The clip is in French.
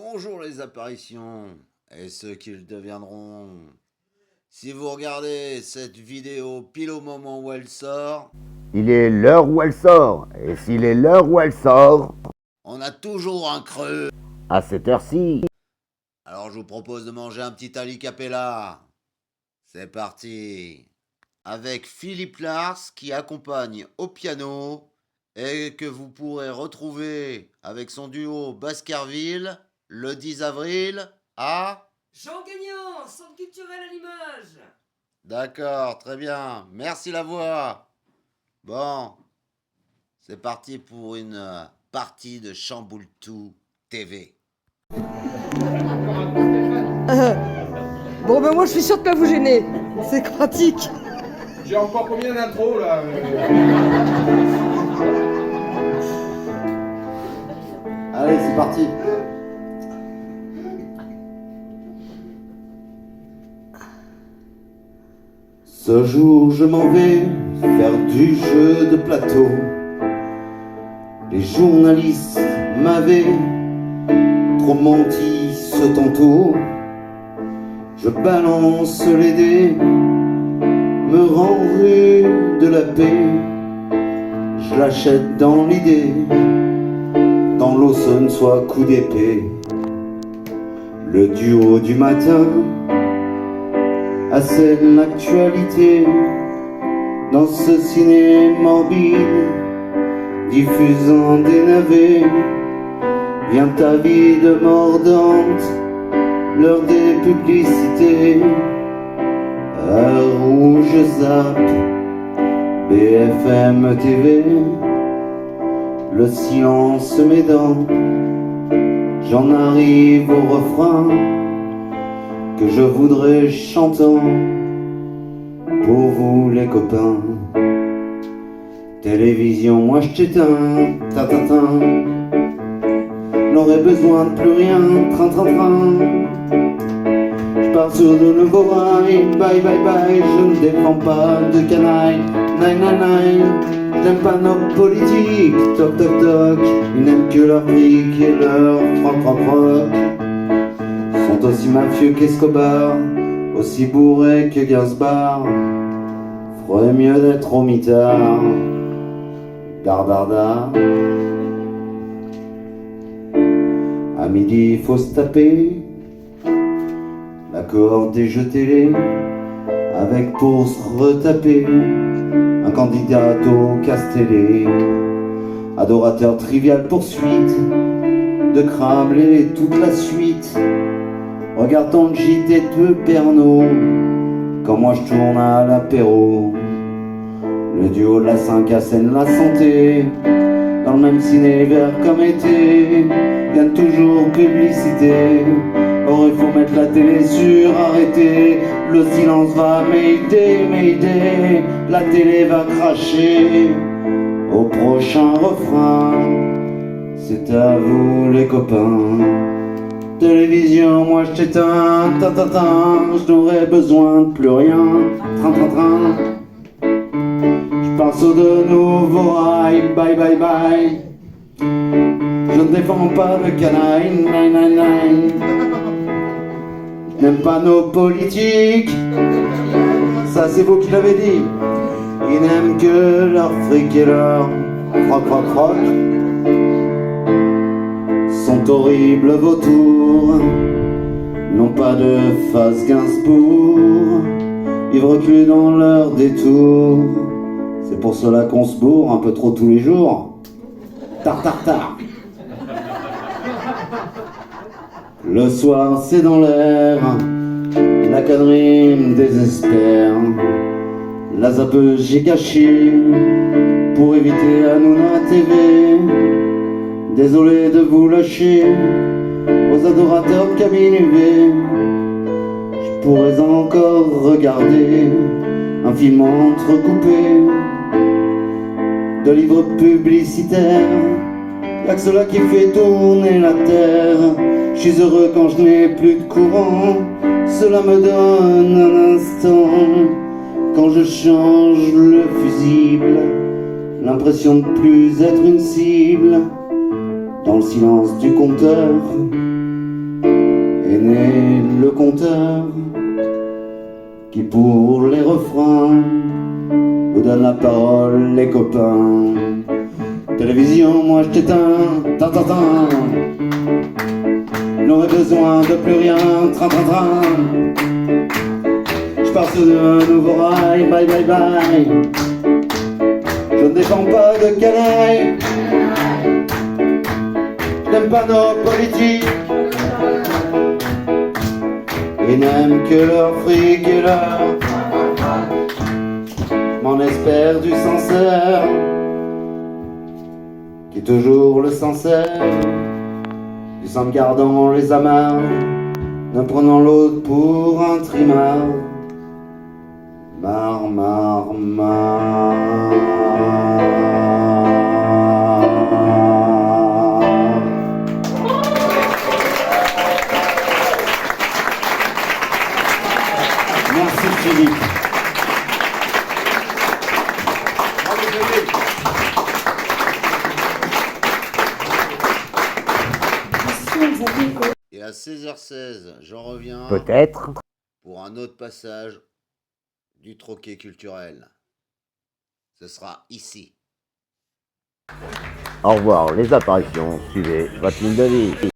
Bonjour les apparitions et ceux qu'ils deviendront. Si vous regardez cette vidéo pile au moment où elle sort, Il est l'heure où elle sort. Et s'il est l'heure où elle sort, on a toujours un creux. à cette heure-ci, Alors je vous propose de manger un petit Ali Capella. C'est parti. Avec Philippe Lars qui accompagne au piano et que vous pourrez retrouver avec son duo Baskerville le 10 avril à... Jean Gagnon, centre culturel à Limoges. D'accord, très bien. Merci la voix. Bon, c'est parti pour une partie de Chamboultou TV. Bon ben moi je suis sûr de pas vous gêner, c'est pratique. J'ai encore combien d'intros là allez, c'est parti. Ce jour, je m'en vais faire du jeu de plateau. Les journalistes m'avaient trop menti ce tantôt. Je balance les dés, me rends rue de la paix. Je l'achète dans l'idée, dans l'Aussonne soit coup d'épée. Le duo du matin assène l'actualité dans ce ciné morbide, diffusant des navets. Vient ta vie de mordante, l'heure des publicités. Heure où je zappe BFM TV, le silence m'aidant, j'en arrive au refrain que je voudrais chantant pour vous les copains. Télévision, moi je t'éteins, ta-ta-ta. N'aurais besoin de plus rien, train. Je pars sur de nouveaux rails, bye bye bye. Je ne défends pas de canaille, nine. J'aime pas nos politiques, toc toc toc. Ils n'aiment que leur fric et leur froc. Sont aussi mafieux qu'Escobar, aussi bourrés que Gainsbourg. Ferait mieux d'être au mitard, dardarda. À midi, faut se taper l'accord des jeux télé, avec pour se retaper un candidat au Castellet. Adorateur trivial poursuite de Crable et toute la suite. Regarde ton JT de Pernod quand moi je tourne à l'apéro. Le duo de la 5 assène la santé dans le même ciné vert comme été. Gagne toujours publicité. Or il faut mettre la télé sur arrêter. Le silence va m'aider. La télé va cracher au prochain refrain. C'est à vous les copains. Télévision, moi je t'éteins, ta. Je n'aurais besoin de plus rien, train. Je pars sur de nouveaux rails, bye bye. Je ne défends pas le canaille, nine. Je n'aime pas nos politiques, ça c'est vous qui l'avez dit. Ils n'aiment que leur fric et leur croc. Sont horribles vautours, n'ont pas de face Gainsbourg. Ils recluent dans leur détour. C'est pour cela qu'on se bourre un peu trop tous les jours. Tard. Le soir c'est dans l'air, la connerie me désespère. La zappe j'ai caché pour éviter Hanouna TV. Désolé de vous lâcher aux adorateurs de cabine UV. Je pourrais encore regarder un film entrecoupé de livres publicitaires. Y'a que cela qui fait tourner la terre. Je suis heureux quand je n'ai plus de courant. Cela me donne un instant, quand je change le fusible, l'impression de plus être une cible. Dans le silence du compteur, connais le compteur qui pour les refrains vous donne la parole les copains. Télévision, moi je t'éteins, tin tin tin. N'aurais besoin de plus rien, train train train. Je pars sur de nouveaux rails, bye bye bye. Je ne dépends pas de canaille. Je n'aime pas nos politiques. Ils n'aiment que leur fric et leur. M'en espère du sincère, qui est toujours le sincère. Du sang gardant les amarres, ne prenant l'autre pour un trimard. Mar, mar, mar. Merci Philippe. Bravo, Philippe. Et à 16h16, j'en reviens Peut-être. pour un autre passage du troquet culturel. Ce sera ici. Au revoir les apparitions, suivez votre ligne de vie.